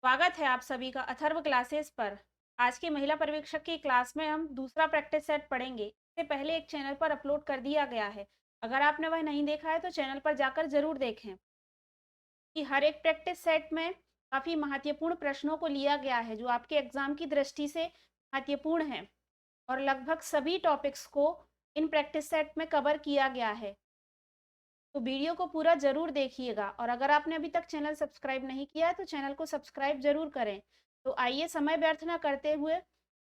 स्वागत है आप सभी का अथर्व क्लासेस पर। आज की महिला पर्यवेक्षक की क्लास में हम दूसरा प्रैक्टिस सेट पढ़ेंगे। इससे पहले एक चैनल पर अपलोड कर दिया गया है। अगर आपने वह नहीं देखा है तो चैनल पर जाकर जरूर देखें। कि हर एक प्रैक्टिस सेट में काफ़ी महत्वपूर्ण प्रश्नों को लिया गया है जो आपके एग्जाम की दृष्टि से महत्वपूर्ण है, और लगभग सभी टॉपिक्स को इन प्रैक्टिस सेट में कवर किया गया है। तो वीडियो को पूरा जरूर देखिएगा, और अगर आपने अभी तक चैनल सब्सक्राइब नहीं किया है तो चैनल को सब्सक्राइब जरूर करें। तो आइए समय व्यर्थ न करते हुए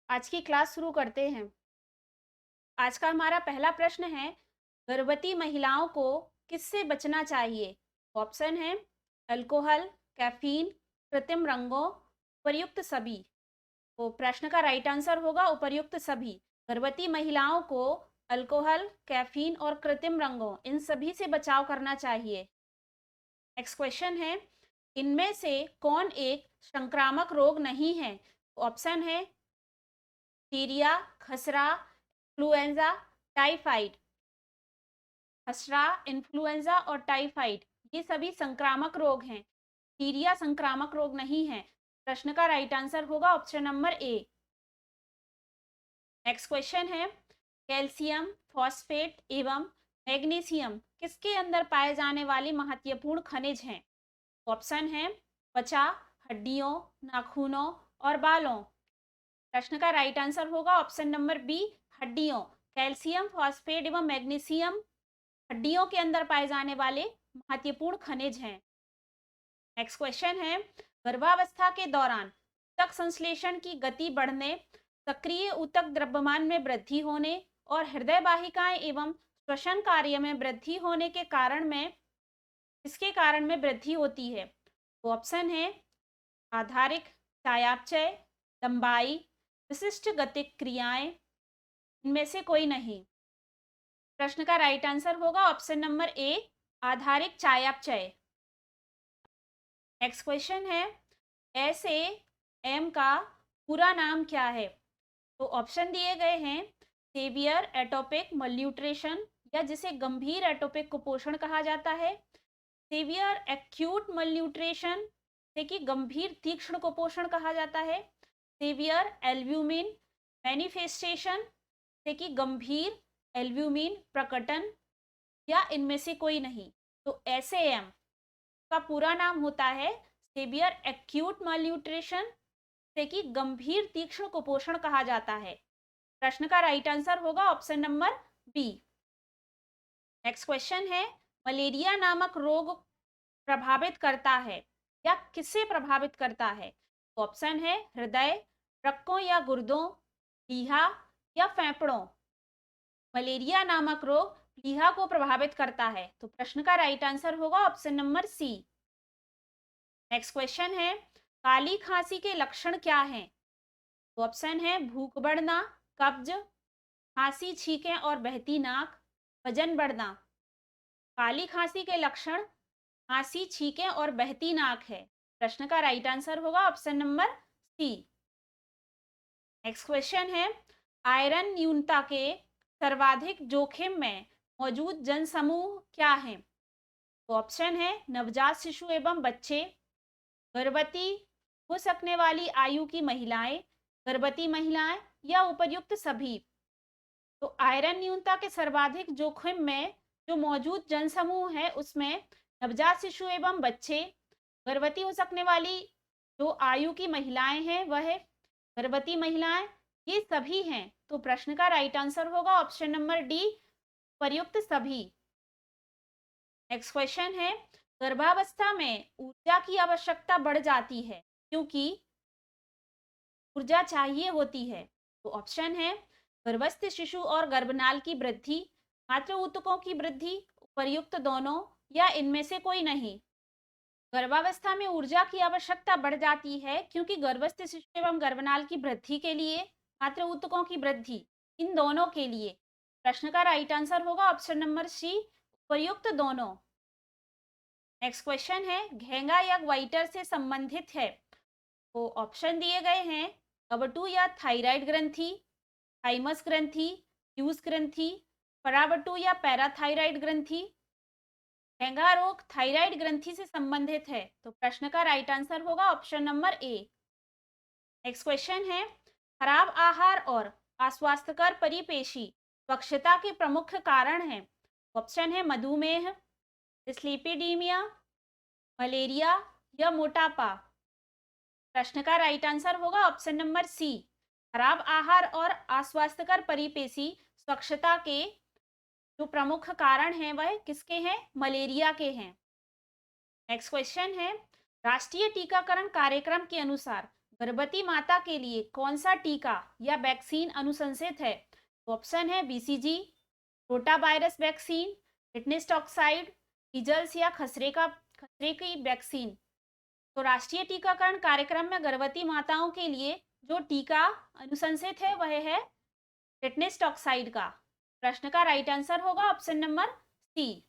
आज की क्लास शुरू करते हैं। आज का हमारा पहला प्रश्न है, गर्भवती महिलाओं को किससे बचना चाहिए? ऑप्शन है अल्कोहल, कैफीन, कृत्रिम रंगों, उपर्युक्त सभी। तो प्रश्न का राइट आंसर होगा उपर्युक्त सभी। गर्भवती महिलाओं को अल्कोहल, कैफीन और कृत्रिम रंगों इन सभी से बचाव करना चाहिए। नेक्स्ट क्वेश्चन है, इनमें से कौन एक संक्रामक रोग नहीं है? ऑप्शन है सीरिया, खसरा, इन्फ्लुएंजा, टाइफाइड। खसरा, इन्फ्लुएंजा और टाइफाइड ये सभी संक्रामक रोग हैं। सीरिया संक्रामक रोग नहीं है। प्रश्न का राइट आंसर होगा option number A. Next question है, कैल्शियम, फॉस्फेट एवं मैग्नीशियम किसके अंदर पाए जाने वाले महत्वपूर्ण खनिज हैं? ऑप्शन है त्वचा, हड्डियों, नाखूनों और बालों। प्रश्न का राइट आंसर होगा ऑप्शन नंबर बी, हड्डियों। कैल्शियम, फॉस्फेट एवं मैग्नीशियम हड्डियों के अंदर पाए जाने वाले महत्वपूर्ण खनिज हैं। नेक्स्ट क्वेश्चन है, गर्भावस्था के दौरान ऊतक संश्लेषण की गति बढ़ने, सक्रिय ऊतक द्रव्यमान में वृद्धि होने और हृदय वाहिकाएं एवं श्वसन कार्य में वृद्धि होने के कारण में इसके कारण में वृद्धि होती है? तो ऑप्शन है आधारिक, चयापचय, लंबाई, विशिष्ट गतिक क्रियाएं, इनमें से कोई नहीं। प्रश्न का राइट आंसर होगा ऑप्शन नंबर ए, आधारिक चयापचय। नेक्स्ट क्वेश्चन है, एस ए एम का पूरा नाम क्या है? तो ऑप्शन दिए गए हैं सेवियर एटोपिक मल्यूट्रेशन, या जिसे गंभीर एटोपिक कुपोषण कहा जाता है, सेवियर एक्यूट मल्यूट्रेशन से कि गंभीर तीक्ष्ण कुपोषण कहा जाता है, सेवियर एल्ब्यूमिन मैनिफेस्टेशन से कि गंभीर एल्ब्यूमिन प्रकटन, या इनमें से कोई नहीं। तो एसएएम का पूरा नाम होता है सेवियर एक्यूट मल्यूट्रिशन से कि गंभीर तीक्ष्ण कुपोषण कहा जाता है। प्रश्न का राइट आंसर होगा option number B. Next question है, मलेरिया नामक रोग प्रभावित करता है या किसे प्रभावित करता है? ऑप्शन है हृदय, रक्कों या गुर्दों, लीहा या फेफड़ों। मलेरिया नामक रोग लीहा को प्रभावित करता है। तो प्रश्न का राइट आंसर होगा option number C. Next question है, काली खांसी के लक्षण क्या हैं? तो ऑप्शन है भूख बढ़ना, कब्ज, खांसी, छींकें और बहती नाक, वजन बढ़ना। काली खांसी के लक्षण खांसी, छींकें और बहती नाक है। प्रश्न का राइट आंसर होगा option number C. Next question है, आयरन न्यूनता के सर्वाधिक जोखिम में मौजूद जनसमूह क्या है? तो ऑप्शन है नवजात शिशु एवं बच्चे, गर्भवती हो सकने वाली आयु की महिलाएं, गर्भवती महिलाएं, या उपर्युक्त सभी। तो आयरन न्यूनता के सर्वाधिक जोखिम में जो मौजूद जनसमूह है उसमें नवजात शिशु एवं बच्चे, गर्भवती हो सकने वाली जो आयु की महिलाएं हैं वह गर्भवती महिलाएं, ये सभी हैं। तो प्रश्न का राइट आंसर होगा ऑप्शन नंबर डी, प्रयुक्त सभी। नेक्स्ट क्वेश्चन है, गर्भावस्था में ऊर्जा की आवश्यकता बढ़ जाती है क्योंकि ऊर्जा चाहिए होती है? तो ऑप्शन है गर्भस्थ शिशु और गर्भनाल की वृद्धि, मातृ ऊतकों की वृद्धि, उपर्युक्त दोनों, या इनमें से कोई नहीं। गर्भावस्था में ऊर्जा की आवश्यकता बढ़ जाती है क्योंकि गर्भस्थ शिशु एवं गर्भनाल की वृद्धि के लिए, मातृ ऊतकों की वृद्धि, इन दोनों के लिए। प्रश्न का राइट आंसर होगा ऑप्शन नंबर सी, उपर्युक्त दोनों। नेक्स्ट क्वेश्चन है, घेंगा या ग्वाइटर से संबंधित है? तो ऑप्शन दिए गए हैं कवटु या थायराइड ग्रंथि, थाइमस ग्रंथि, ह्यूज ग्रंथि, परावटु या पैराथायराइड ग्रंथि। डेंगू रोग थायराइड ग्रंथि से संबंधित है, तो प्रश्न का राइट आंसर होगा option number A. Next question है, खराब आहार और अस्वास्थ्यकर परिपेशी वक्षता के प्रमुख कारण हैं। ऑप्शन है मधुमेह, डिस्लिपिडीमिया, मलेरिया या मोटापा। प्रश्न का राइट आंसर होगा ऑप्शन नंबर सी। खराब आहार और अस्वास्थ्यकर परिपेशी स्वच्छता के जो प्रमुख कारण हैं वह किसके हैं? मलेरिया के हैं। नेक्स्ट क्वेश्चन है, राष्ट्रीय टीकाकरण कार्यक्रम के अनुसार गर्भवती माता के लिए कौन सा टीका या वैक्सीन अनुशंसित है? ऑप्शन है BCG, rota virus vaccine, tetanus toxoid, measles या खसरे की वैक्सीन। तो राष्ट्रीय टीकाकरण कार्यक्रम में गर्भवती माताओं के लिए जो टीका अनुशंसित है वह है टिटनेस टॉक्साइड का। प्रश्न का राइट आंसर होगा option number C.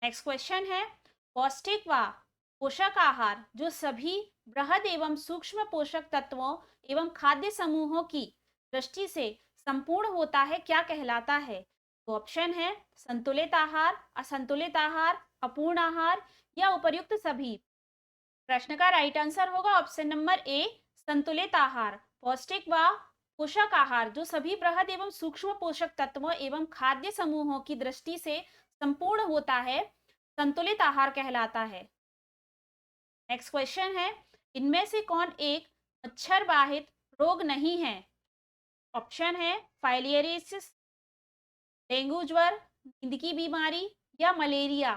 Next question है, पौष्टिक व पोषक आहार जो सभी बृहद एवं सूक्ष्म पोषक तत्वों एवं खाद्य समूहों की दृष्टि से संपूर्ण होता है क्या कहलाता है? तो ऑप्शन है संतुलित आहार, असंतुलित आहार, अपूर्ण आहार या उपर्युक्त सभी। प्रश्न का राइट आंसर होगा ऑप्शन नंबर ए, संतुलित आहार। पौष्टिक व पोषक आहार जो सभी बृहद एवं सूक्ष्म पोषक तत्वों एवं खाद्य समूहों की दृष्टि से संपूर्ण होता है, संतुलित आहार कहलाता है। नेक्स्ट क्वेश्चन है, इनमें से कौन एक मच्छर वाहित रोग नहीं है? ऑप्शन है फाइलियरिसिस, डेंगू ज्वर, नींद की बीमारी या मलेरिया।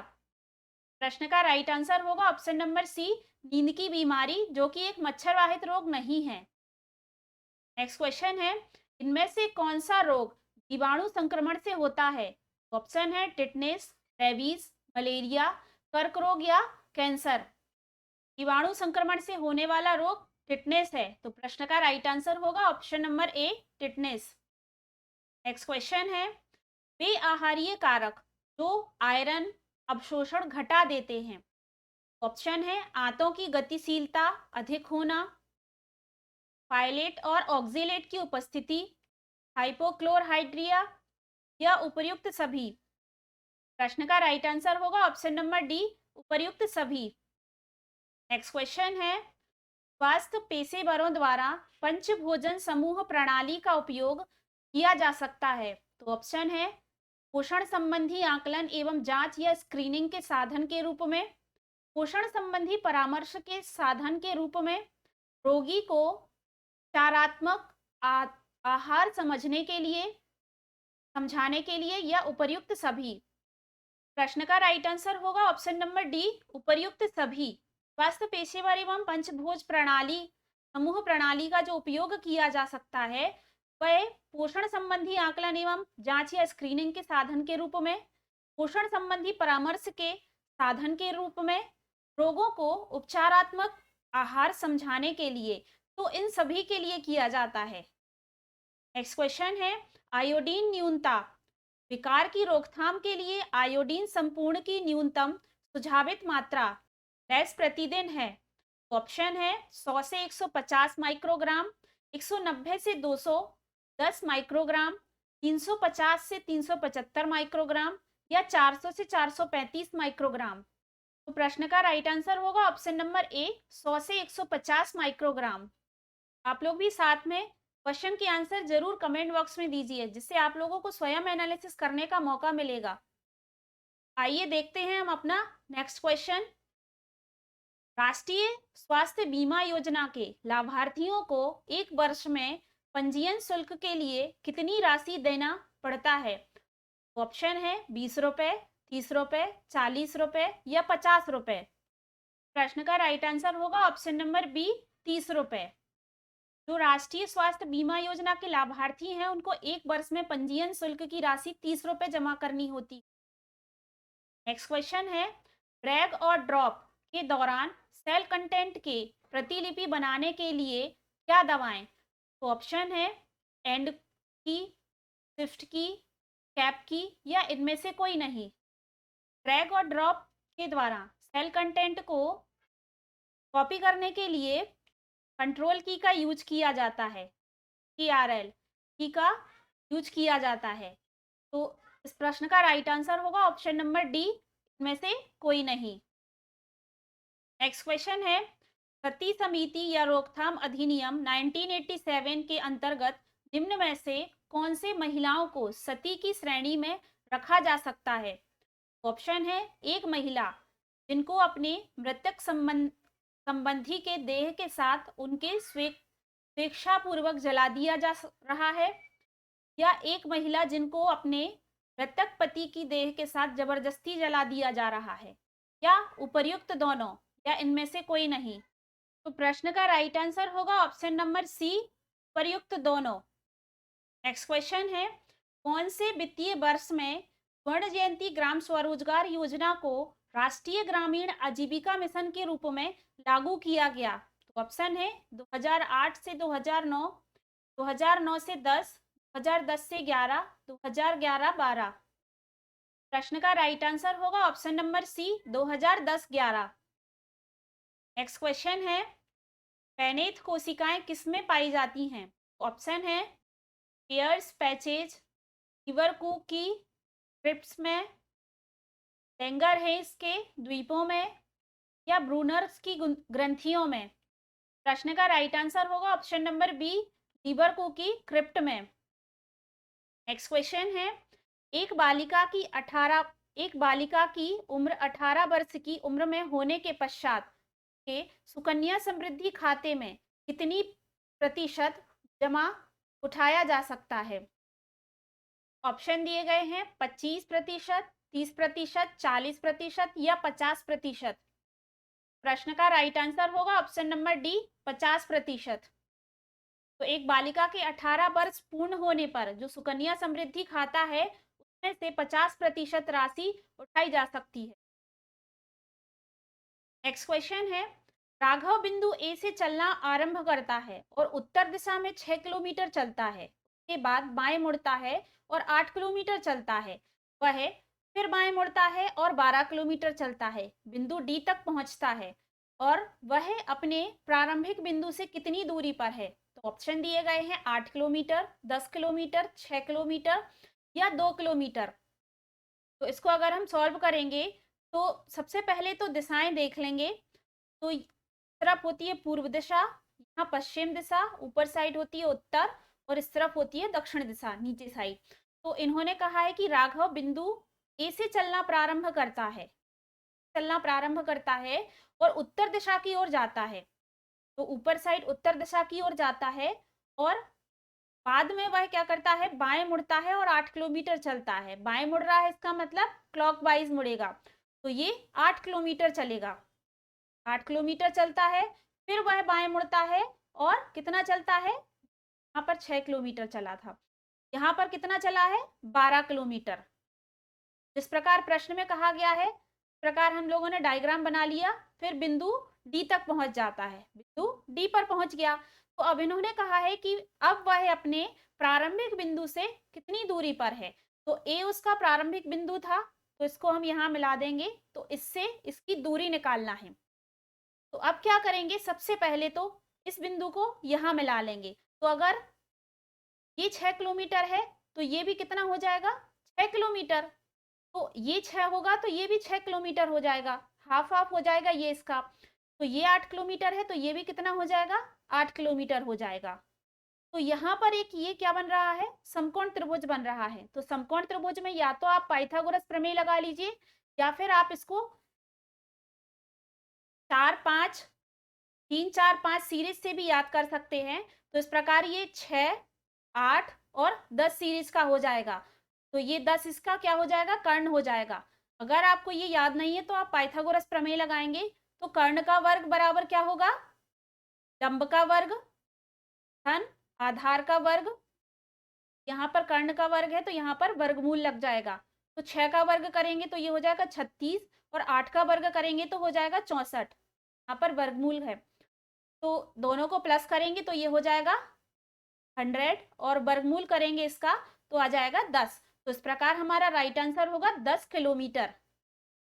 प्रश्न का राइट आंसर होगा ऑप्शन नंबर सी, नींद की बीमारी, जो कि एक मच्छर वाहित रोग नहीं है। नेक्स्ट क्वेश्चन है, इनमें से कौन सा रोग जीवाणु संक्रमण से होता है? ऑप्शन है टिटनेस, रेबीज, मलेरिया, कर्क रोग या कैंसर। जीवाणु संक्रमण से होने वाला रोग टिटनेस है, तो प्रश्न का राइट आंसर होगा option number A, tetanus. Next question है, वे आहारीय कारक जो आयरन अवशोषण घटा देते हैं। ऑप्शन है आंतों की गतिशीलता अधिक होना, फाइलेट और ऑक्जेलेट की उपस्थिति, हाइपोक्लोरहाइड्रिया या उपर्युक्त सभी। प्रश्न का राइट आंसर होगा ऑप्शन नंबर डी, उपर्युक्त सभी। नेक्स्ट क्वेश्चन है, स्वास्थ्य पेशेवरों द्वारा पंचभोजन समूह प्रणाली का उपयोग किया जा सकता है। तो ऑप्शन है पोषण संबंधी आकलन एवं जांच या स्क्रीनिंग के साधन के रूप में, पोषण संबंधी परामर्श के साधन के रूप में, रोगी को उपचारात्मक आहार समझने के लिए समझाने के लिए या उपर्युक्त सभी। प्रश्न का राइट आंसर होगा ऑप्शन नंबर डी, उपर्युक्त सभी। स्वास्थ्य पेशेवर एवं पंचभोज प्रणाली समूह प्रणाली का जो उपयोग किया जा सकता है वह पोषण संबंधी आकलन एवं जांच या स्क्रीनिंग के साधन के रूप में, पोषण संबंधी परामर्श के साधन के रूप में, रोगों को उपचारात्मक आहार समझाने के लिए, तो इन सभी के लिए किया जाता है। नेक्स्ट क्वेश्चन है, आयोडीन न्यूनता विकार की रोकथाम के लिए आयोडीन संपूर्ण की न्यूनतम सुझावित मात्रा डैश प्रतिदिन है। ऑप्शन है 100 से 150 माइक्रोग्राम, 190 से 210 माइक्रोग्राम, 350 से 375 माइक्रोग्राम या 400 से 435 माइक्रोग्राम। तो प्रश्न का राइट आंसर होगा ऑप्शन नंबर ए, 100 से 150 माइक्रोग्राम। आप लोग भी साथ में क्वेश्चन की आंसर जरूर कमेंट बॉक्स में दीजिए, जिससे आप लोगों को स्वयं एनालिसिस करने का मौका मिलेगा। आइए देखते हैं हम अपना नेक्स्ट क्वेश्चन। राष्ट्रीय स्वास्थ्य बीमा योजना के लाभार्थियों को एक वर्ष में पंजीयन शुल्क के लिए कितनी राशि देना पड़ता है? ऑप्शन है 20 रुपए, 30 रुपए, 40 रुपए या 50 रुपए। प्रश्न का राइट आंसर होगा ऑप्शन नंबर बी, 30 रुपए। जो राष्ट्रीय स्वास्थ्य बीमा योजना के लाभार्थी हैं उनको एक वर्ष में पंजीयन शुल्क की राशि 30 रुपए जमा करनी होती। नेक्स्ट क्वेश्चन है, ड्रैग और ड्रॉप के दौरान सेल कंटेंट के प्रतिलिपि बनाने के लिए क्या दबाएं? तो ऑप्शन है एंड की, शिफ्ट की, कैप की या इनमें से कोई नहीं। ड्रैग और ड्रॉप के द्वारा सेल कंटेंट को कॉपी करने के लिए कंट्रोल की का यूज किया जाता है, TRL की का यूज किया जाता है। तो इस प्रश्न का राइट आंसर होगा ऑप्शन नंबर डी, इनमें से कोई नहीं। नेक्स्ट क्वेश्चन है, सती समिति या रोकथाम अधिनियम 1987 के अंतर्गत निम्न में से कौन से महिलाओं को सती की श्रेणी में रखा जा सकता है? ऑप्शन है, एक महिला जिनको अपने मृतक संबंधी के देह के साथ उनके स्वेच्छापूर्वक जला दिया जा रहा है, या एक महिला जिनको अपने मृतक पति की देह के साथ जबरदस्ती जला दिया जा रहा है, या उपर्युक्त दोनों, या इनमें से कोई नहीं। तो प्रश्न का राइट आंसर होगा ऑप्शन नंबर सी, उपर्युक्त दोनों। नेक्स्ट क्वेश्चन है, कौन से वित्तीय वर्ष में स्वर्ण जयंती ग्राम स्वरोजगार योजना को राष्ट्रीय ग्रामीण आजीविका मिशन के रूप में लागू किया गया? तो ऑप्शन है 2008 से 2009, 2009 से 10, 2010 से 11, 2011-12। प्रश्न का राइट आंसर होगा option number C, 2010-11। Next question है, पैनेथ कोशिकाएं किसमें पाई जाती हैं? ऑप्शन है, पेयर्स पैचेज, इवरकुकी क्रिप्स में, लैंगरहेंस के द्वीपों में, या ब्रूनर्स की ग्रंथियों में। प्रश्न का राइट आंसर होगा ऑप्शन नंबर बी, लिबरकुकी क्रिप्ट में। नेक्स्ट क्वेश्चन है, एक बालिका की उम्र 18 वर्ष की उम्र में होने के पश्चात के सुकन्या समृद्धि खाते में कितनी प्रतिशत जमा उठाया जा सकता है? ऑप्शन दिए गए हैं 25%, 30%, 40% या 50%। प्रश्न का राइट आंसर होगा ऑप्शन नंबर डी, 50%। तो एक बालिका के 18 वर्ष पूर्ण होने पर जो सुकन्या समृद्धि खाता है उसमें से 50% राशि उठाई जा सकती है। नेक्स्ट क्वेश्चन है, राघव बिंदु ए से चलना आरंभ करता है और उत्तर दिशा में 6 किलोमीटर चलता है, उसके बाद बाएं मुड़ता है और 8 किलोमीटर चलता है, वह फिर बाएं मुड़ता है और 12 किलोमीटर चलता है, बिंदु डी तक पहुंचता है, और वह अपने प्रारंभिक बिंदु से कितनी दूरी पर है? तो ऑप्शन दिए गए हैं 8 किलोमीटर, 10 किलोमीटर, 6 किलोमीटर या 2 किलोमीटर। तो इसको अगर हम सॉल्व करेंगे तो सबसे पहले तो दिशाएं देख लेंगे। तो तरफ होती है पूर्व दिशा, यहाँ पश्चिम दिशा, ऊपर साइड होती है उत्तर, और इस तरफ होती है दक्षिण दिशा, नीचे साइड। तो इन्होंने कहा है कि राघव बिंदु ए से चलना प्रारंभ करता है और उत्तर दिशा की ओर जाता है। तो ऊपर साइड उत्तर दिशा की ओर जाता है और बाद में वह क्या करता है, बाएं मुड़ता है और 8 किलोमीटर चलता है। बाएं मुड़ रहा है इसका मतलब क्लॉकवाइज मुड़ेगा, तो ये 8 किलोमीटर चलेगा। 8 किलोमीटर चलता है, फिर वह बाएं मुड़ता है और कितना चलता है, यहाँ पर 6 किलोमीटर चला था, यहाँ पर कितना चला है, 12 किलोमीटर। जिस प्रकार प्रश्न में कहा गया है इस प्रकार हम लोगों ने डायग्राम बना लिया, फिर बिंदु डी तक पहुंच जाता है, बिंदु डी पर पहुंच गया। तो अब इन्होंने कहा है कि अब वह अपने प्रारंभिक बिंदु से कितनी दूरी पर है। तो ए उसका प्रारंभिक बिंदु था, तो इसको हम यहाँ मिला देंगे, तो इससे इसकी दूरी निकालना है। तो अब क्या करेंगे, सबसे पहले तो इस बिंदु को यहाँ मिला लेंगे। तो अगर ये 6 किलोमीटर है तो ये भी कितना हो जाएगा, 6 किलोमीटर। तो ये 6 होगा तो ये भी 6 किलोमीटर हो जाएगा, हाफ हाफ हो जाएगा ये इसका। तो ये 8 किलोमीटर है तो ये भी कितना हो जाएगा, 8 किलोमीटर हो जाएगा। तो यहाँ पर एक ये क्या बन रहा है, समकोण त्रिभुज बन रहा है। तो समकोण त्रिभुज में या तो आप पाइथागोरस प्रमेय लगा लीजिए, या फिर आप इसको 4-5 3-4-5 सीरीज से भी याद कर सकते हैं। तो इस प्रकार ये 6, 8 और 10 सीरीज का हो जाएगा। तो ये 10 इसका क्या हो जाएगा, कर्ण हो जाएगा। अगर आपको ये याद नहीं है तो आप पाइथागोरस प्रमेय लगाएंगे। तो कर्ण का वर्ग बराबर क्या होगा, लंब का वर्ग धन आधार का वर्ग। यहाँ पर कर्ण का वर्ग है तो यहाँ पर वर्गमूल लग जाएगा। तो 6 का वर्ग करेंगे तो ये हो जाएगा 36, और 8 का वर्ग करेंगे तो हो जाएगा 64। यहाँ पर वर्गमूल है, तो दोनों को प्लस करेंगे तो ये हो जाएगा 100, और वर्गमूल करेंगे इसका तो आ जाएगा 10। तो इस प्रकार हमारा राइट आंसर होगा 10 किलोमीटर।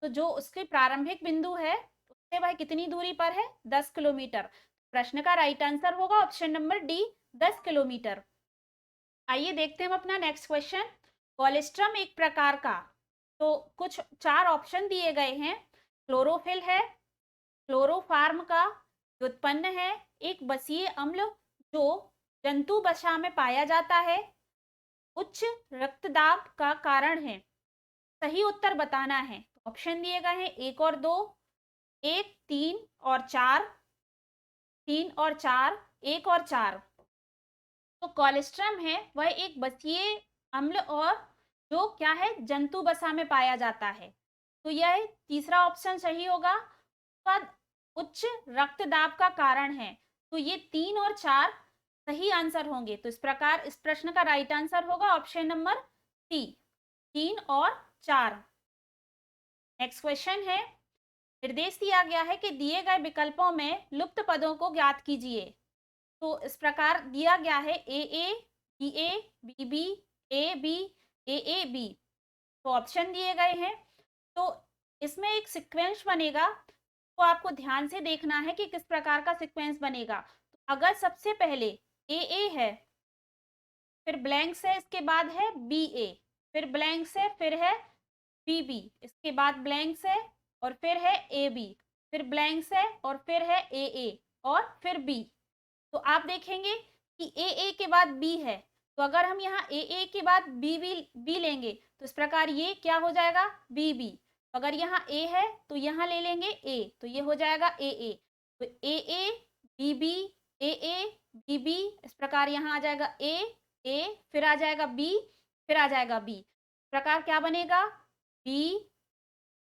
तो जो उसके प्रारंभिक बिंदु है उससे वह कितनी दूरी पर है, 10 किलोमीटर। प्रश्न का राइट आंसर होगा ऑप्शन नंबर डी, 10 किलोमीटर। आइए देखते हैं हम अपना नेक्स्ट क्वेश्चन। कोलेस्ट्रम एक प्रकार का, तो कुछ 4 ऑप्शन दिए गए हैं। क्लोरोफिल है, क्लोरोफार्म का व्युत्पन्न है, एक बसीय अम्ल जो जंतु वसा में पाया जाता है, उच्च रक्तदाब का कारण है। सही उत्तर बताना है। ऑप्शन दिए गए हैं 1 और 2, 1, 3 और 4, 3 और 4, 1 और 4। तो कोलेस्ट्रम है वह एक बसीय अम्ल और जो क्या है जंतु वसा में पाया जाता है। तो यह तीसरा ऑप्शन सही होगा। उसके बाद उच्च रक्तदाब का कारण है, तो ये 3 और 4 सही आंसर होंगे। तो इस प्रकार इस प्रश्न का राइट आंसर होगा ऑप्शन नंबर सी, 3 और 4। नेक्स्ट क्वेश्चन है, निर्देश दिया गया है कि दिए गए विकल्पों में लुप्त पदों को ज्ञात कीजिए। तो इस प्रकार दिया गया है A, B B, A B, A B. तो ऑप्शन दिए गए हैं, तो इसमें एक सीक्वेंस बनेगा, तो आपको ध्यान से देखना है कि किस प्रकार का सीक्वेंस बनेगा। तो अगर सबसे पहले ए है, फिर ब्लैंक से इसके बाद है बी ए, फिर ब्लैंक से फिर है बी बी, इसके बाद ब्लैंक से और फिर है ए बी, फिर ब्लैंक से और फिर है ए और फिर बी। तो आप देखेंगे कि ए के बाद बी है, तो अगर हम यहाँ ए के बाद बी लेंगे तो इस प्रकार ये क्या हो जाएगा बी। अगर यहाँ ए है तो यहाँ ले लेंगे ए, तो ये हो जाएगा ए। तो ए बी, इस प्रकार यहाँ आ जाएगा ए, फिर आ जाएगा बी, फिर आ जाएगा बी। इस प्रकार क्या बनेगा बी,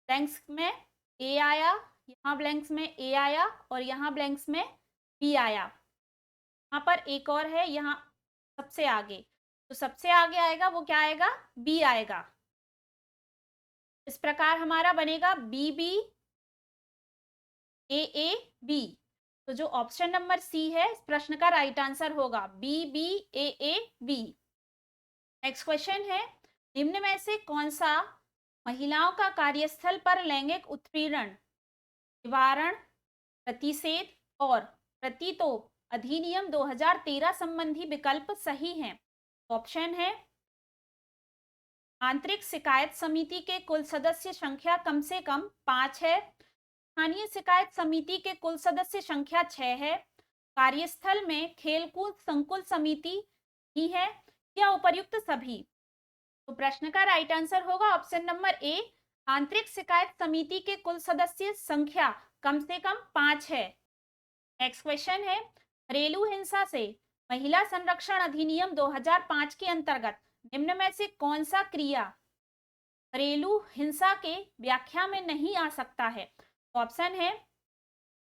ब्लैंक्स में ए आया, यहाँ ब्लैंक्स में ए आया और यहाँ ब्लैंक्स में बी आया। यहाँ पर एक और है, यहाँ सबसे आगे, तो सबसे आगे आएगा वो क्या आएगा बी आएगा। इस प्रकार हमारा बनेगा बी बी ए बी। तो जो ऑप्शन नंबर सी है इस प्रश्न का राइट आंसर होगा B B A B. Next question है, निम्न में से कौन सा महिलाओं का कार्यस्थल पर लैंगिक उत्पीड़न निवारण, प्रतिषेध और प्रतितोप अधिनियम 2013 संबंधी विकल्प सही हैं? ऑप्शन है आंतरिक शिकायत समिति के कुल सदस्य संख्या कम से कम 5 है, स्थानीय शिकायत समिति के कुल सदस्य संख्या 6 है, कार्यस्थल में खेलकूद संकुल समिति ही है या उपर्युक्त सभी। तो प्रश्न का राइट आंसर होगा ऑप्शन नंबर ए, आंतरिक शिकायत समिति के कुल सदस्य संख्या कम से कम 5 है। नेक्स्ट क्वेश्चन है, घरेलू हिंसा से महिला संरक्षण अधिनियम 2005 के अंतर्गत निम्न में से कौन सा क्रिया घरेलू हिंसा के व्याख्या में नहीं आ सकता है? ऑप्शन है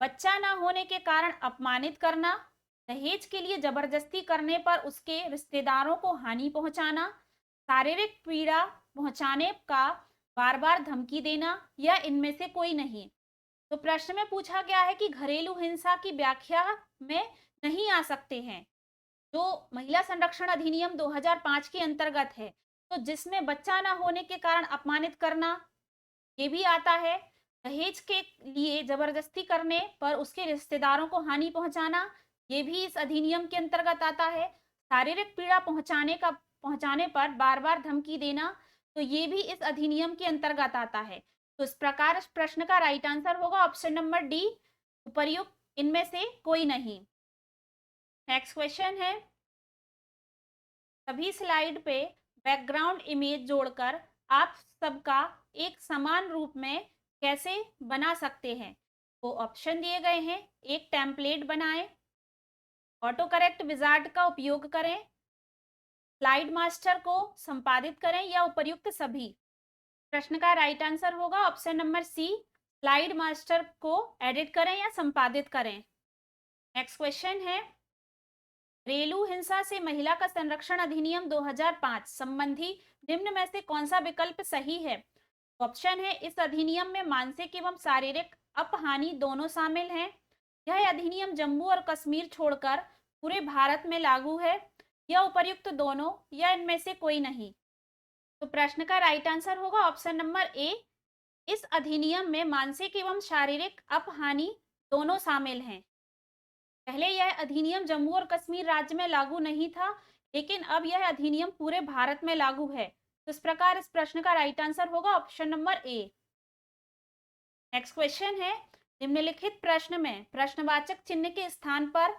बच्चा न होने के कारण अपमानित करना, दहेज के लिए जबरदस्ती करने पर उसके रिश्तेदारों को हानि पहुंचाना, शारीरिक पीड़ा पहुंचाने का बार बार धमकी देना या इनमें से कोई नहीं। तो प्रश्न में पूछा गया है कि घरेलू हिंसा की व्याख्या में नहीं आ सकते हैं जो महिला संरक्षण अधिनियम 2005 के अंतर्गत है, तो जिसमें बच्चा ना होने के कारण अपमानित करना ये भी आता है, दहेज के लिए जबरदस्ती करने पर उसके रिश्तेदारों को हानि पहुंचाना ये भी इस अधिनियम के अंतर्गत आता है, शारीरिक पीड़ा पहुंचाने पर बार बार धमकी देना तो ये भी इस अधिनियम के अंतर्गत आता है। तो इस प्रकार इस प्रश्न का राइट आंसर होगा ऑप्शन नंबर डी, उपर्युक्त इनमें से कोई नहीं। नेक्स्ट क्वेश्चन है, सभी स्लाइड पे बैकग्राउंड इमेज जोड़कर आप सबका एक समान रूप में कैसे बना सकते हैं? वो ऑप्शन दिए गए हैं, एक टेम्पलेट बनाएं, ऑटो करेक्ट विजार्ड का उपयोग करें, स्लाइड मास्टर को संपादित करें या उपर्युक्त सभी। प्रश्न का राइट आंसर होगा option number C, slide master को एडिट करें या संपादित करें। नेक्स्ट क्वेश्चन है, घरेलू हिंसा से महिला का संरक्षण अधिनियम 2005 संबंधी निम्न में से कौन सा विकल्प सही है? ऑप्शन है इस अधिनियम में मानसिक एवं शारीरिक अपहानि दोनों शामिल हैं, यह अधिनियम जम्मू और कश्मीर छोड़कर पूरे भारत में लागू है या उपर्युक्त दोनों या इनमें से कोई नहीं। तो प्रश्न का राइट आंसर होगा ऑप्शन नंबर ए, इस अधिनियम में मानसिक एवं शारीरिक अपहानि दोनों शामिल हैं। पहले यह अधिनियम जम्मू और कश्मीर राज्य में लागू नहीं था, लेकिन अब यह अधिनियम पूरे भारत में लागू है। तो इस प्रकार इस प्रश्न का राइट आंसर होगा option number A. Next question है, निम्नलिखित प्रश्न में प्रश्नवाचक चिन्ह के स्थान पर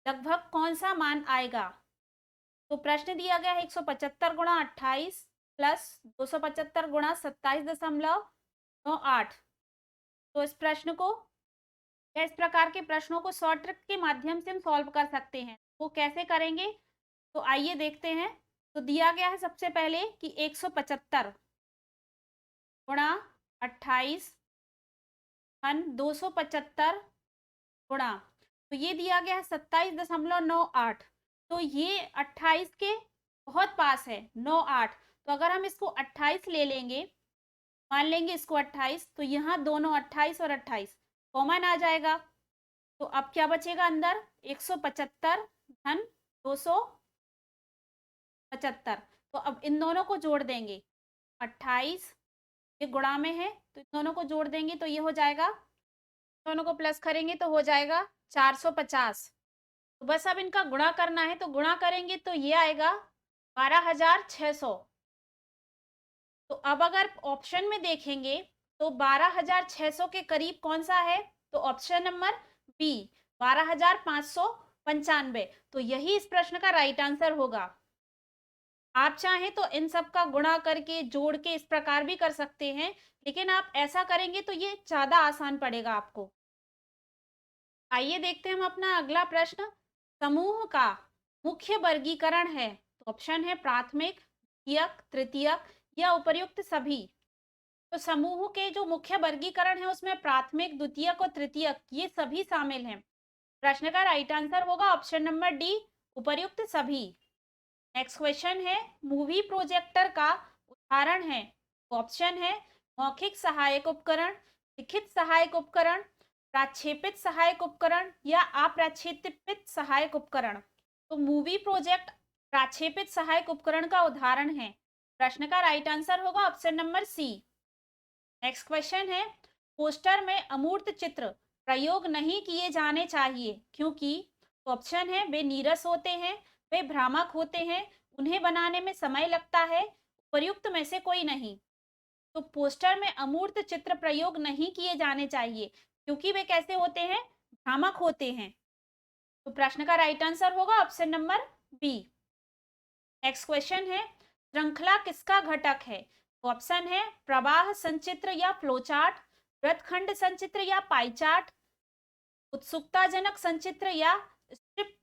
लगभग कौन सा मान आएगा। तो प्रश्न दिया गया है 175 गुणा 28 प्लस 275 गुणा 27.98। तो इस प्रश्न को या इस प्रकार के प्रश्नों को शॉर्ट ट्रिक के माध्यम से हम सॉल्व कर सकते हैं। वो कैसे करेंगे, तो आइए देखते हैं। तो दिया गया है सबसे पहले कि 175 गुणा 28 धन 275 गुणा, तो ये दिया गया है 27.98। तो ये 28 के बहुत पास है 98। तो अगर हम इसको 28 ले लेंगे, मान लेंगे इसको 28, तो यहाँ दोनों 28 और 28 कॉमन आ जाएगा। तो अब क्या बचेगा अंदर, 175 धन 275। तो अब इन दोनों को जोड़ देंगे, 28 ये गुणा में है तो इन दोनों को जोड़ देंगे तो ये हो जाएगा, दोनों को प्लस करेंगे तो हो जाएगा 450। तो बस अब इनका गुणा करना है, तो गुणा करेंगे तो ये आएगा 12,600। तो अब अगर ऑप्शन में देखेंगे तो 12,600 के करीब कौन सा है, तो ऑप्शन नंबर बी 12,595। तो यही इस प्रश्न का राइट आंसर होगा। आप चाहें तो इन सब का गुणा करके जोड़ के इस प्रकार भी कर सकते हैं, लेकिन आप ऐसा करेंगे तो ये ज्यादा आसान पड़ेगा आपको। आइए देखते हैं हम अपना अगला प्रश्न। समूह का मुख्य वर्गीकरण है, तो ऑप्शन है प्राथमिक, द्वितीयक, तृतीयक या उपर्युक्त सभी। तो समूह के जो मुख्य वर्गीकरण है उसमें प्राथमिक, द्वितीयक और तृतीयक ये सभी शामिल हैं। प्रश्न का राइट आंसर होगा ऑप्शन नंबर डी, उपर्युक्त सभी। नेक्स्ट क्वेश्चन है, मूवी प्रोजेक्टर का उदाहरण है। ऑप्शन है मौखिक सहायक उपकरण, लिखित सहायक उपकरण, प्रक्षेपित सहायक उपकरण या अप्रक्षेपित सहायक उपकरण। तो मूवी प्रोजेक्ट प्रक्षेपित सहायक उपकरण का उदाहरण है। प्रश्न का राइट आंसर होगा option number C. Next question है, पोस्टर में अमूर्त चित्र प्रयोग नहीं किए जाने चाहिए क्योंकि। ऑप्शन है वे नीरस होते हैं, वे भ्रामक होते हैं, उन्हें बनाने में समय लगता है, उपयुक्त में से कोई नहीं। तो पोस्टर में अमूर्त चित्र प्रयोग नहीं किए जाने चाहिए क्योंकि वे कैसे होते हैं, भ्रामक होते हैं। तो प्रश्न का राइट आंसर होगा option number B. Next question है, श्रृंखला किसका घटक है। ऑप्शन है प्रवाह संचित्र या फ्लोचार्ट, वृत्तखंड संचित्र या पाई चार्ट, उत्सुकताजनक संचित्र या स्ट्रिप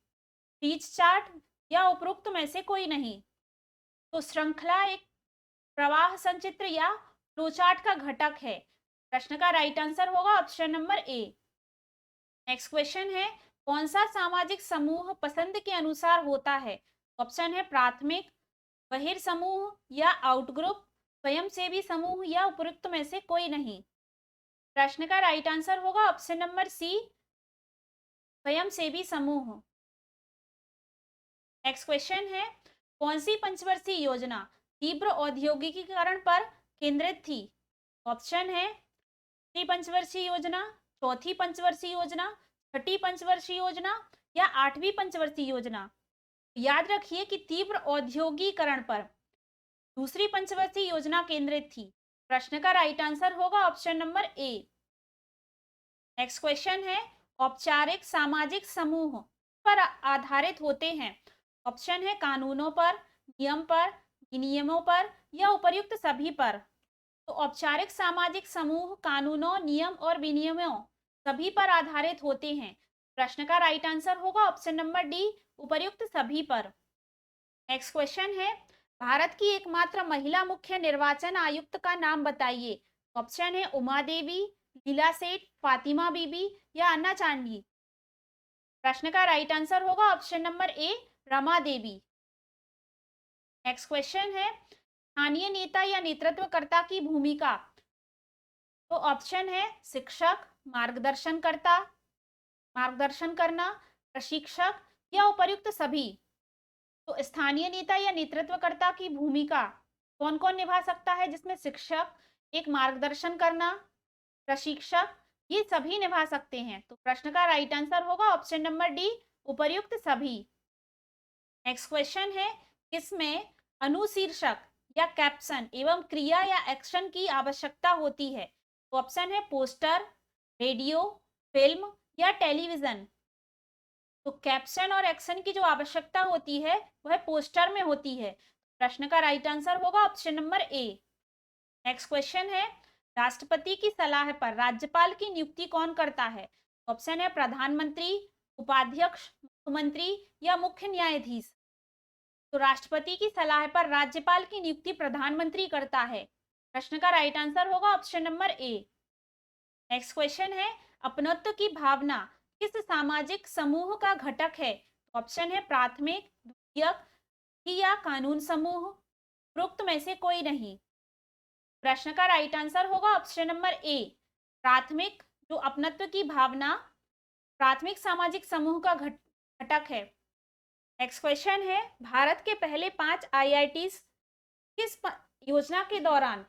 रीच चार्ट या उपरोक्त में से कोई नहीं। तो श्रृंखला एक प्रवाह संचित्र या फ्लोचार्ट का घटक है। प्रश्न का राइट आंसर होगा option number A. Next question है, कौन सा सामाजिक समूह पसंद के अनुसार होता है। ऑप्शन है प्राथमिक, बहिर समूह या आउटग्रुप, स्वयंसेवी समूह या उपयुक्त में से कोई नहीं। प्रश्न का राइट आंसर होगा ऑप्शन नंबर सी, स्वयंसेवी समूह। नेक्स्ट क्वेश्चन है, कौन सी पंचवर्षीय योजना तीव्र औद्योगिकीकरण पर केंद्रित थी। ऑप्शन है तीसरी पंचवर्षीय योजना, चौथी पंचवर्षीय योजना, छठी पंचवर्षीय योजना या आठवीं पंचवर्षीय योजना। याद रखिए कि तीव्र औद्योगिकीकरण पर दूसरी पंचवर्षीय योजना केंद्रित थी। प्रश्न का राइट आंसर होगा option number A. Next question है, औपचारिक सामाजिक समूह पर आधारित होते हैं। ऑप्शन है कानूनों पर, नियम पर, विनियमों पर या उपर्युक्त सभी पर। तो औपचारिक सामाजिक समूह कानूनों, नियम और विनियमों सभी पर आधारित होते हैं। प्रश्न का राइट आंसर होगा ऑप्शन नंबर डी, उपर्युक्त सभी पर। नेक्स्ट क्वेश्चन है, भारत की एकमात्र महिला मुख्य निर्वाचन आयुक्त का नाम बताइए। ऑप्शन है उमा देवी, लीला सेठ, फातिमा बीबी या अन्ना चांडी। प्रश्न का राइट आंसर होगा option number A, Rama Devi. Next question है, स्थानीय नेता या नेतृत्वकर्ता की भूमिका। तो ऑप्शन है शिक्षक, मार्गदर्शनकर्ता, मार्गदर्शन करना, प्रशिक्षक या उपर्युक्त सभी। तो स्थानीय नेता या नेतृत्वकर्ता की भूमिका कौन कौन निभा सकता है, जिसमें शिक्षक, एक मार्गदर्शन करना, प्रशिक्षक ये सभी निभा सकते हैं। तो प्रश्न का राइट आंसर होगा ऑप्शन नंबर डी, उपर्युक्त सभी। नेक्स्ट क्वेश्चन है, किसमें अनुशीर्षक या कैप्शन एवं क्रिया या एक्शन की आवश्यकता होती है? तो ऑप्शन है पोस्टर, रेडियो, फिल्म या टेलीविजन। तो कैप्शन और एक्शन की जो आवश्यकता होती है वह पोस्टर में होती है। प्रश्न का राइट आंसर होगा option number A. Next question है, राष्ट्रपति की सलाह पर राज्यपाल की नियुक्ति कौन करता है? ऑप्शन है प्रधानमंत्री, उपाध्यक्ष, मुख्यमंत्री या मुख्य न्यायाधीश। तो राष्ट्रपति की सलाह पर राज्यपाल की नियुक्ति प्रधानमंत्री करता है। प्रश्न का राइट आंसर होगा option number A. Next question है, अपनत्व की भावना किस सामाजिक समूह का घटक है? ऑप्शन है प्राथमिक, द्वितीयक या कानून समूह। उपरोक्त में से कोई नहीं। प्रश्न का राइट आंसर होगा ऑप्शन नंबर ए, प्राथमिक। जो अपनत्व की भावना प्राथमिक सामाजिक समूह का घटक है। नेक्स्ट क्वेश्चन है, भारत के पहले 5 आईआईटीज किस योजना के दौरान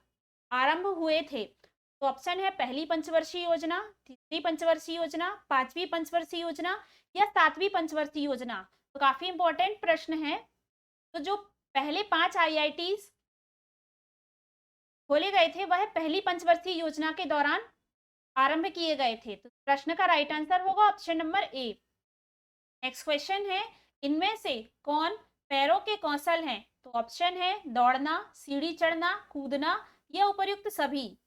आरंभ हुए थे? तो ऑप्शन है पहली पंचवर्षीय योजना, तीसरी पंचवर्षीय योजना, पांचवी पंचवर्षीय योजना या सातवीं पंचवर्षीय योजना। तो काफी इंपॉर्टेंट प्रश्न है। तो जो पहले 5 आईआईटीज खोले गए थे वह पहली पंचवर्षीय योजना के दौरान आरंभ किए गए थे। तो प्रश्न का राइट आंसर होगा option number A. Next question है, इनमें से कौन पैरों के कौशल हैं? तो ऑप्शन है दौड़ना, सीढ़ी चढ़ना, कूदना या उपर्युक्त सभी।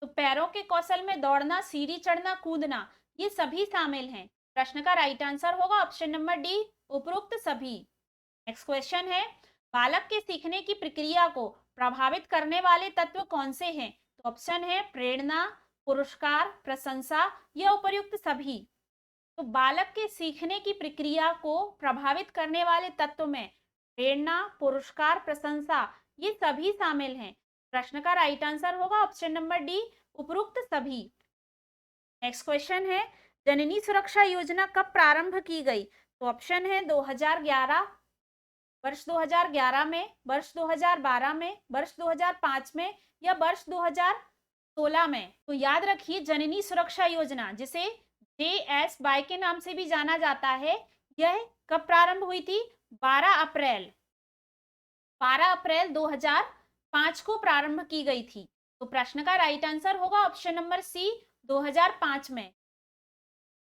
तो पैरों के कौशल में दौड़ना, सीढ़ी चढ़ना, कूदना ये सभी शामिल हैं। प्रश्न का राइट आंसर होगा ऑप्शन नंबर डी, उपरोक्त सभी। नेक्स्ट क्वेश्चन है, बालक के सीखने की प्रक्रिया को प्रभावित करने वाले तत्व कौन से हैं? तो ऑप्शन है प्रेरणा, पुरस्कार, प्रशंसा या उपर्युक्त सभी। तो बालक के सीखने की प्रक्रिया को प्रभावित करने वाले तत्व में प्रेरणा, पुरस्कार, प्रशंसा ये सभी शामिल हैं। प्रश्न का राइट आंसर होगा ऑप्शन नंबर डी, उपरोक्त सभी। नेक्स्ट क्वेश्चन है, जननी सुरक्षा योजना कब प्रारंभ की गई? तो ऑप्शन है 2011, वर्ष 2011 में, वर्ष 2012 में, वर्ष 2005 में या वर्ष 2016 में। तो याद रखिए जननी सुरक्षा योजना, जिसे JSY के नाम से भी जाना जाता है, यह कब प्रारंभ हुई थी? 12 अप्रैल 2005 को प्रारंभ की गई थी। तो प्रश्न का राइट आंसर होगा ऑप्शन नंबर सी, 2005 में।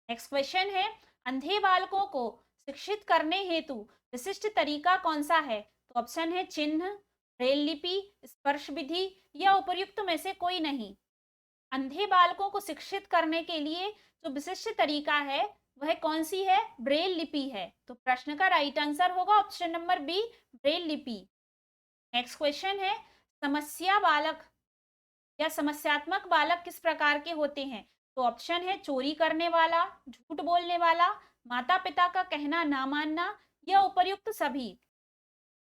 नेक्स्ट क्वेश्चन है, अंधे बालकों को शिक्षित करने हेतु विशिष्ट तरीका कौन सा है? तो ऑप्शन है चिन्ह, ब्रेल लिपि, स्पर्श विधि या उपर्युक्त में से कोई नहीं। अंधे बालकों को शिक्षित करने के लिए जो विशिष्ट तरीका है वह कौन सी है? ब्रेल लिपि है। तो प्रश्न का राइट आंसर होगा ऑप्शन नंबर बी, ब्रेल लिपि। नेक्स्ट क्वेश्चन है, समस्या बालक या समस्यात्मक बालक किस प्रकार के होते हैं? तो ऑप्शन है चोरी करने वाला, झूठ बोलने वाला, माता पिता का कहना ना मानना या उपर्युक्त सभी।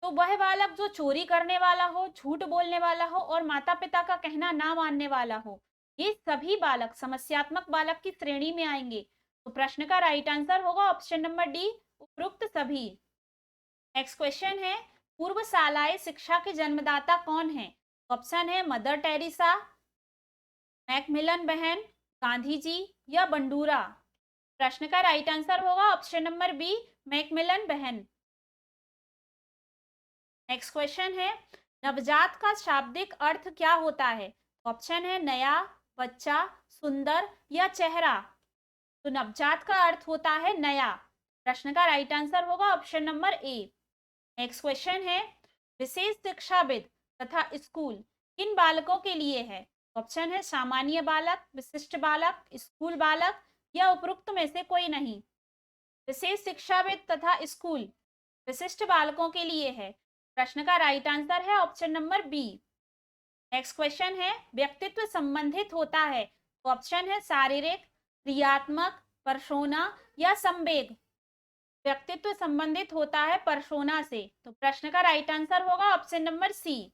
तो वह बालक जो चोरी करने वाला हो, झूठ बोलने वाला हो और माता पिता का कहना ना मानने वाला हो, ये सभी बालक समस्यात्मक बालक की श्रेणी में आएंगे। तो प्रश्न का राइट आंसर होगा ऑप्शन नंबर डी, उपरोक्त सभी। नेक्स्ट क्वेश्चन है, पूर्व शालाय शिक्षा के जन्मदाता कौन है? ऑप्शन है मदर टेरेसा, मैकमिलन बहन, गांधी जी या बंडूरा। प्रश्न का राइट आंसर होगा ऑप्शन नंबर बी, मैकमिलन बहन। नेक्स्ट क्वेश्चन है, नवजात का शाब्दिक अर्थ क्या होता है? ऑप्शन है नया, बच्चा, सुंदर या चेहरा। तो नवजात का अर्थ होता है नया। प्रश्न का राइट आंसर होगा option number A. Next question है, विशेष शिक्षाविद तथा स्कूल किन बालकों के लिए है? ऑप्शन है सामान्य बालक, विशिष्ट बालक, स्कूल बालक या उपरोक्त में से कोई नहीं। विशेष शिक्षाविद तथा स्कूल विशिष्ट बालकों के लिए है। प्रश्न का राइट आंसर है option number B. Next question है, व्यक्तित्व संबंधित होता है? तो ऑप्शन है शारीरिक, क्रियात्मक, पर्सोना या संवेग। व्यक्तित्व संबंधित होता है पर्सोना से। तो प्रश्न का राइट आंसर होगा option number C.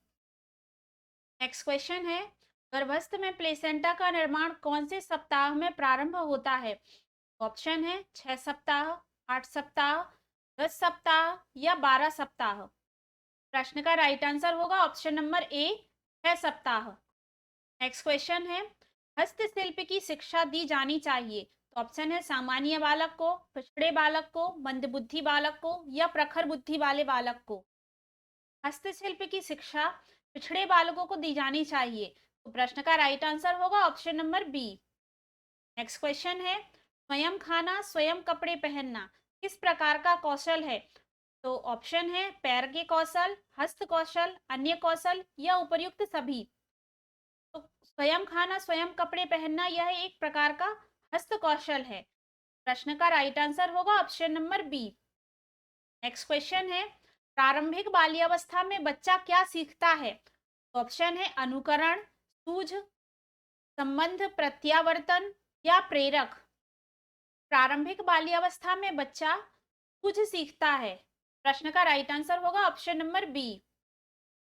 Next question है, गर्भस्थ में प्लेसेंटा का निर्माण कौन से सप्ताह में प्रारंभ होता है? ऑप्शन है 6 सप्ताह, 8 सप्ताह, 10 सप्ताह या 12 सप्ताह। प्रश्न का राइट आंसर होगा ऑप्शन नंबर ए, 6 सप्ताह। नेक्स्ट क्वेश्चन है, हस्तशिल्प की शिक्षा दी जानी चाहिए? तो ऑप्शन है सामान्य बालक को, पिछड़े बालक को, मंदबुद्धि बालक को या प्रखर बुद्धि वाले बालक को। हस्तशिल्प की शिक्षा पिछड़े बालकों को दी जानी चाहिए। तो प्रश्न का राइट आंसर होगा option number B. Next question है, स्वयं खाना स्वयं कपड़े पहनना किस प्रकार का कौशल है? तो ऑप्शन है पैर के कौशल, हस्त कौशल, अन्य कौशल या उपर्युक्त सभी। तो स्वयं खाना स्वयं कपड़े पहनना यह एक प्रकार का हस्त कौशल है। प्रश्न का राइट आंसर होगा option number B. Next question है, प्रारंभिक बाल्यावस्था में बच्चा क्या सीखता है? तो ऑप्शन है अनुकरण, सूझ, संबंध, प्रत्यावर्तन या प्रेरक। प्रारंभिक बाल्यावस्था में बच्चा कुछ सीखता है। प्रश्न का राइट आंसर होगा option number B.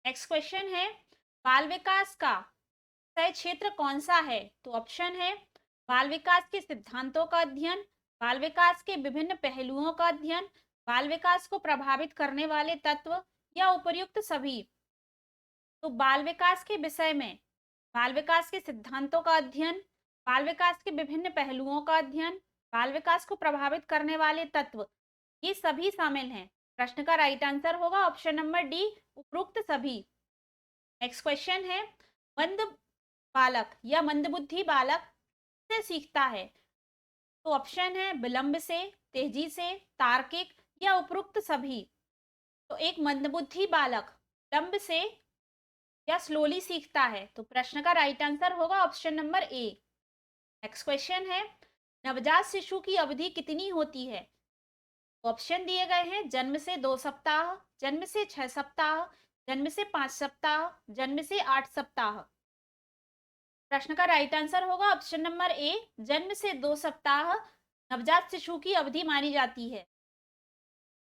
Next question है, बाल विकास का तय क्षेत्र कौन सा है? तो ऑप्शन है बाल विकास के सिद्धांतों का अध्ययन, बाल विकास के विभिन्न पहलुओं का अध्ययन, बाल विकास को प्रभावित करने वाले तत्व या उपर्युक्त सभी। तो बाल विकास के विषय में बाल विकास के सिद्धांतों का अध्ययन, बाल विकास के विभिन्न पहलुओं का अध्ययन, बाल विकास को प्रभावित करने वाले तत्व, ये सभी शामिल हैं। प्रश्न का राइट आंसर होगा ऑप्शन नंबर डी, उपरोक्त सभी। नेक्स्ट क्वेश्चन है, मंद बालक या मंदबुद्धि बालक से सीखता है? तो ऑप्शन है विलंब से, तेजी से, तार्किक या उपरोक्त सभी। तो एक मंदबुद्धि बालक विलंब से या स्लोली सीखता है। तो प्रश्न का राइट आंसर होगा option number A. Next question है, नवजात शिशु की अवधि कितनी होती है? ऑप्शन दिए गए हैं जन्म से 2 सप्ताह, जन्म से 6 सप्ताह, जन्म से 5 सप्ताह, जन्म से 8 सप्ताह। प्रश्न का राइट आंसर होगा ऑप्शन नंबर ए, जन्म से 2 सप्ताह नवजात शिशु की अवधि मानी जाती है।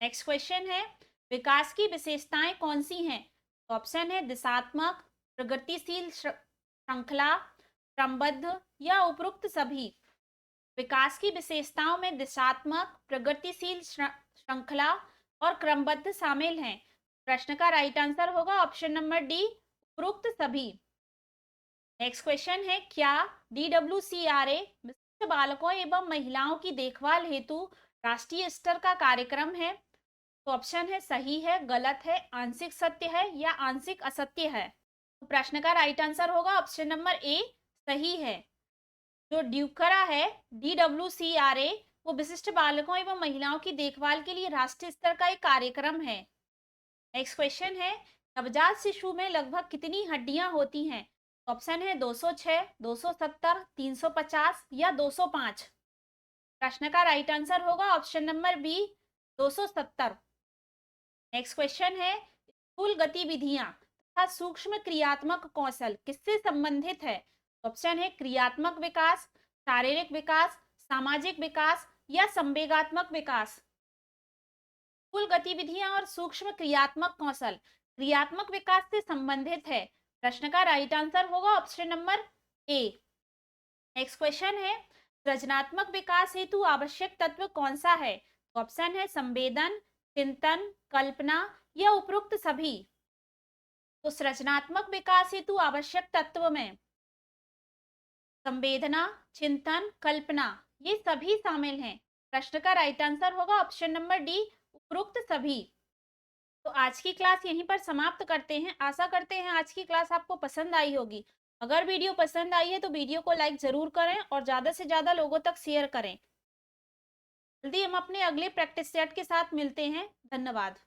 नेक्स्ट क्वेश्चन है, विकास की विशेषताएं कौन सी हैं? ऑप्शन है दिशात्मक, प्रगतिशील, श्रृंखला, क्रमबद्ध या उपरोक्त सभी। विकास की विशेषताओं में दिशात्मक, प्रगतिशील, श्रृंखला और क्रमबद्ध शामिल हैं। प्रश्न का राइट आंसर होगा ऑप्शन नंबर डी, उपरोक्त सभी। नेक्स्ट क्वेश्चन है, क्या DWCRA विशिष्ट बालकों एवं महिलाओं की देखभाल हेतु राष्ट्रीय स्तर का कार्यक्रम है? तो ऑप्शन है सही है, गलत है, आंशिक सत्य है या आंशिक असत्य है। तो प्रश्न का राइट आंसर होगा ऑप्शन नंबर ए, सही है। जो ड्यूकरा है DWCRA, वो विशिष्ट बालकों एवं महिलाओं की देखभाल के लिए राष्ट्रीय स्तर का एक कार्यक्रम है। नेक्स्ट क्वेश्चन है, नवजात शिशु में लगभग कितनी हड्डियां होती हैं? ऑप्शन है 206, 270, 350 या 205। प्रश्न का राइट आंसर होगा option number B, 270। Next question है, स्थूल गतिविधियां तथा सूक्ष्म क्रियात्मक कौशल किससे संबंधित है? ऑप्शन है क्रियात्मक विकास, शारीरिक विकास, सामाजिक विकास या संवेगात्मक विकास। स्थूल गतिविधियां और सूक्ष्म क्रियात्मक कौशल क्रियात्मक विकास से संबंधित है। प्रश्न का राइट आंसर होगा option number A. Next question है, सृजनात्मक विकास हेतु आवश्यक तत्व कौन सा है? ऑप्शन है संवेदन, चिंतन, कल्पना या उपरोक्त सभी। तो सृजनात्मक विकास हेतु आवश्यक तत्व में संवेदना, चिंतन, कल्पना, ये सभी शामिल हैं। प्रश्न का राइट आंसर होगा ऑप्शन नंबर डी, उपरोक्त सभी। तो आज की क्लास यहीं पर समाप्त करते हैं। आशा करते हैं आज की क्लास आपको पसंद आई होगी। अगर वीडियो पसंद आई है तो वीडियो को लाइक जरूर करें और ज़्यादा से ज़्यादा लोगों तक शेयर करें। जल्दी हम अपने अगले प्रैक्टिस सेट के साथ मिलते हैं। धन्यवाद।